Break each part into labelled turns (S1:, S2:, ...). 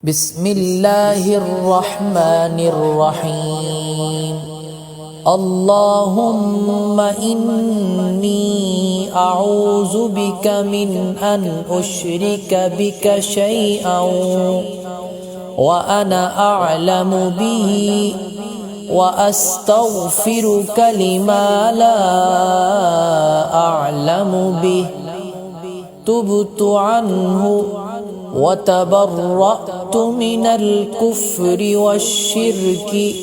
S1: بسم الله الرحمن الرحيم. اللهم إني أعوذ بك من أن أشرك بك شيئا وأنا أعلم به وأستغفرك لما لا أعلم به. تبت عنه وتبرأت من الكفر والشرك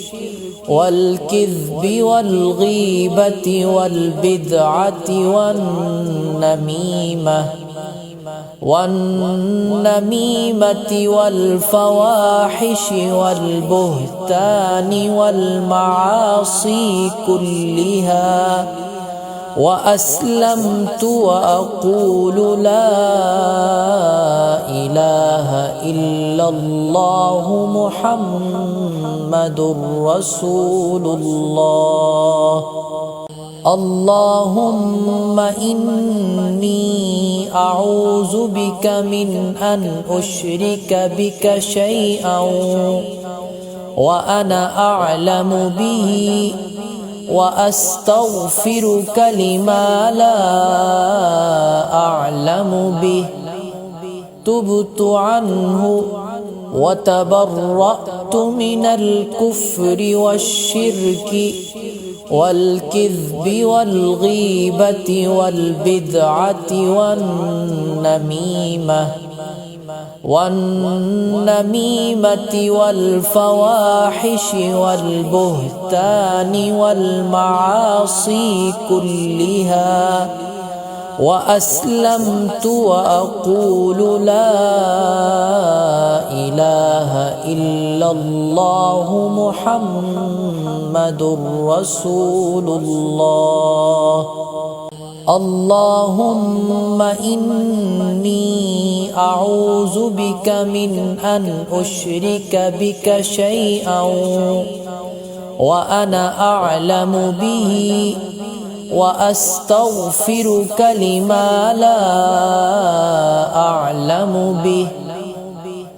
S1: والكذب والغيبة والبدعة والنميمة والفواحش والبهتان والمعاصي كلها، وأسلمت وأقول لا إله إلا الله محمد رسول الله. اللهم إني أعوذ بك من أن أشرك بك شيئا وأنا أعلم به وأستغفرك لما لا أعلم به. تبت عنه وتبرأت من الكفر والشرك والكذب والغيبة والبدعة والنميمة والفواحش والبهتان والمعاصي كلها، وأسلمت وأقول لا إله إلا الله محمد رسول الله. اللهم إني أعوذ بك من أن أشرك بك شيئا وأنا أعلم به وأستغفرك لما لا أعلم به.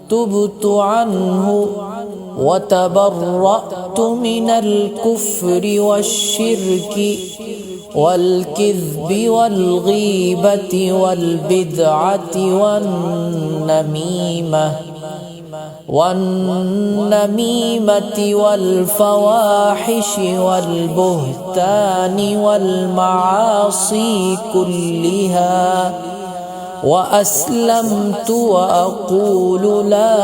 S1: تبت عنه وتبرأت من الكفر والشرك والكذب والغيبة والبدعة والنميمة والفواحش والبهتان والمعاصي كلها، وأسلمت وأقول لا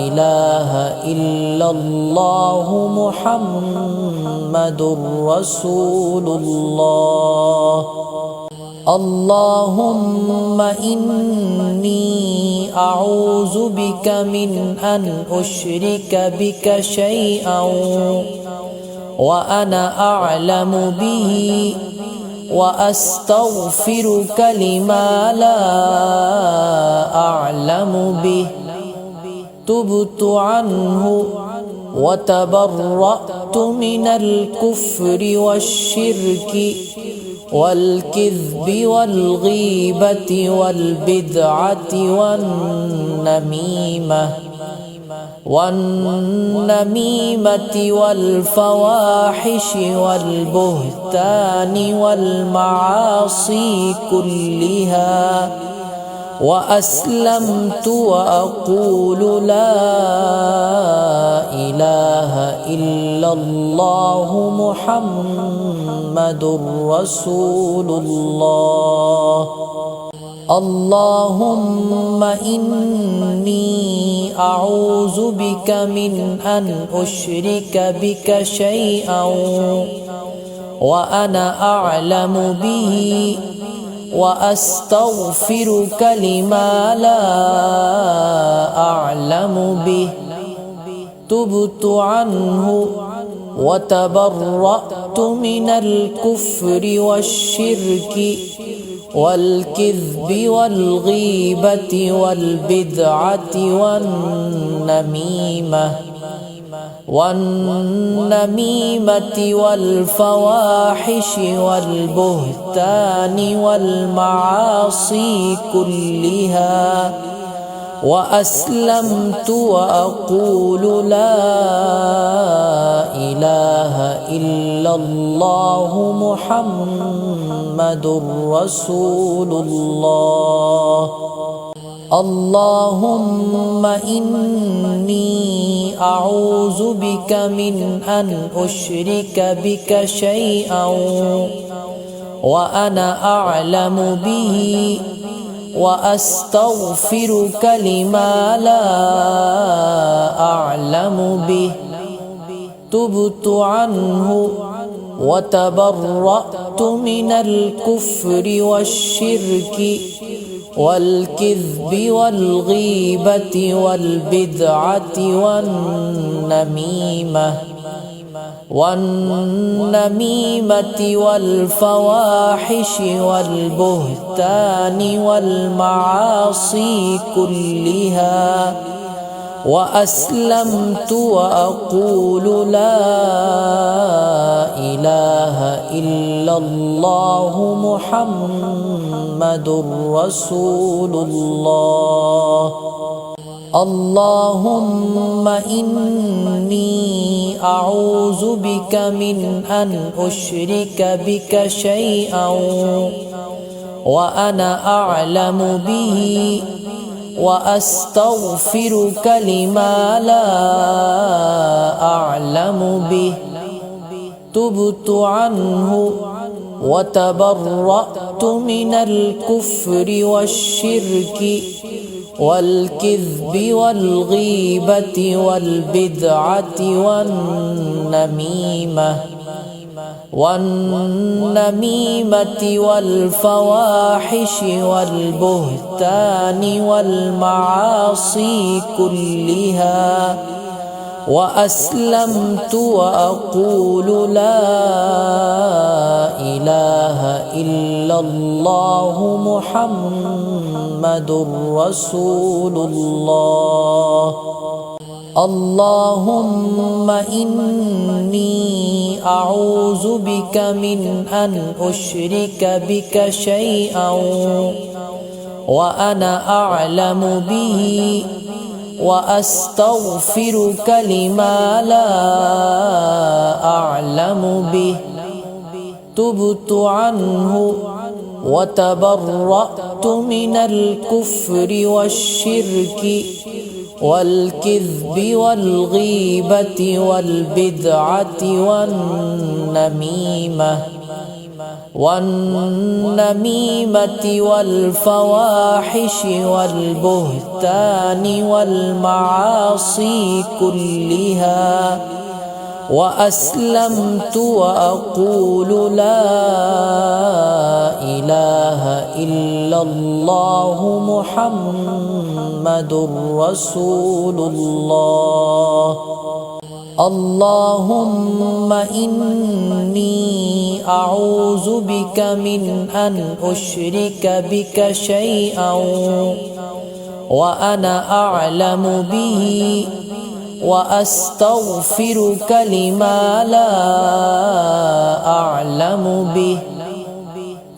S1: إله إلا الله محمد رسول الله. اللهم إني أعوذ بك من أن أشرك بك شيئا وأنا أعلم به وأستغفرك لما لا أعلم به. تبت عنه وتبرأت من الكفر والشرك والكذب والغيبة والبدعة والنميمة والفواحش والبهتان والمعاصي كلها، وأسلمت وأقول لا إله إلا الله محمد رسول الله. اللهم إني أعوذ بك من أن أشرك بك شيئا وأنا أعلم به وأستغفرك لما لا أعلم به. تبت عنه وتبرأت من الكفر والشرك والكذب والغيبة والبدعة والنميمة والفواحش والبهتان والمعاصي كلها، وأسلمت وأقول لا إله إلا الله محمد رسول الله. اللهم إني أعوذ بك من أن أشرك بك شيئا وأنا أعلم به وأستغفرك لما لا أعلم به. تبت عنه وتبرأت من الكفر والشرك والكذب والغيبة والبدعة والنميمة والفواحش والبهتان والمعاصي كلها. وأسلمت وأقول لا إله إلا الله محمد رسول الله. اللهم إني أعوذ بك من أن أشرك بك شيئا وأنا أعلم به وأستغفرك لما لا أعلم به. تبت عنه وتبرأت من الكفر والشرك والكذب والغيبة والبدعة والنميمة والفواحش والبهتان والمعاصي كلها. وأسلمت وأقول لا إله إلا الله محمد رسول الله. اللهم إني أعوذ بك من أن أشرك بك شيئا وأنا أعلم به وأستغفرك لما لا أعلم به. تبت عنه وتبرأت من الكفر والشرك والكذب والغيبة والبدعة والنميمة والفواحش والبهتان والمعاصي كلها. وأسلمت وأقول لا إله إلا الله محمد رسول الله. اللهم إني أعوذ بك من أن أشرك بك شيئا وأنا أعلم به وأستغفرك لما لا أعلم به.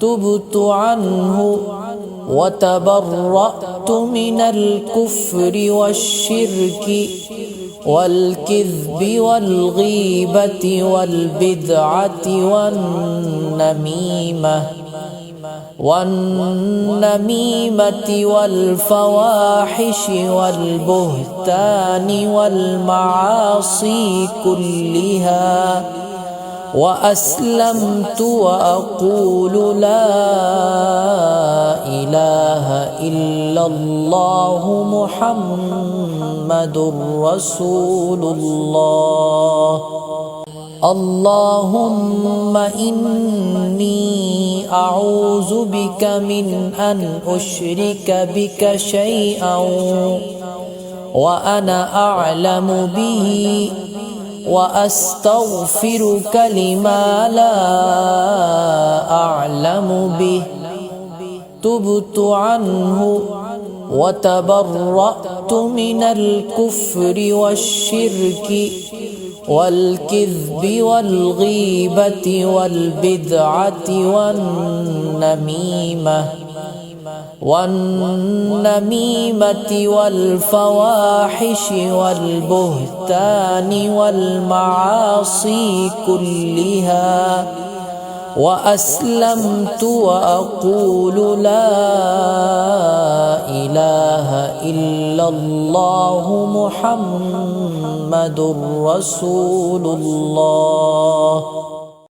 S1: تبت عنه وتبرأت من الكفر والشرك والكذب والغيبة والبدعة والنميمة والفواحش والبهتان والمعاصي كلها. وأسلمت وأقول لا إله إلا الله محمد رسول الله. اللهم إني أعوذ بك من أن أشرك بك شيئا وأنا أعلم به وأستغفرك لما لا أعلم به. تبت عنه وتبرأت من الكفر والشرك والكذب والغيبة والبدعة والنميمة والفواحش والبهتان والمعاصي كلها، وأسلمت وأقول لا إله إلا الله محمد رسول الله.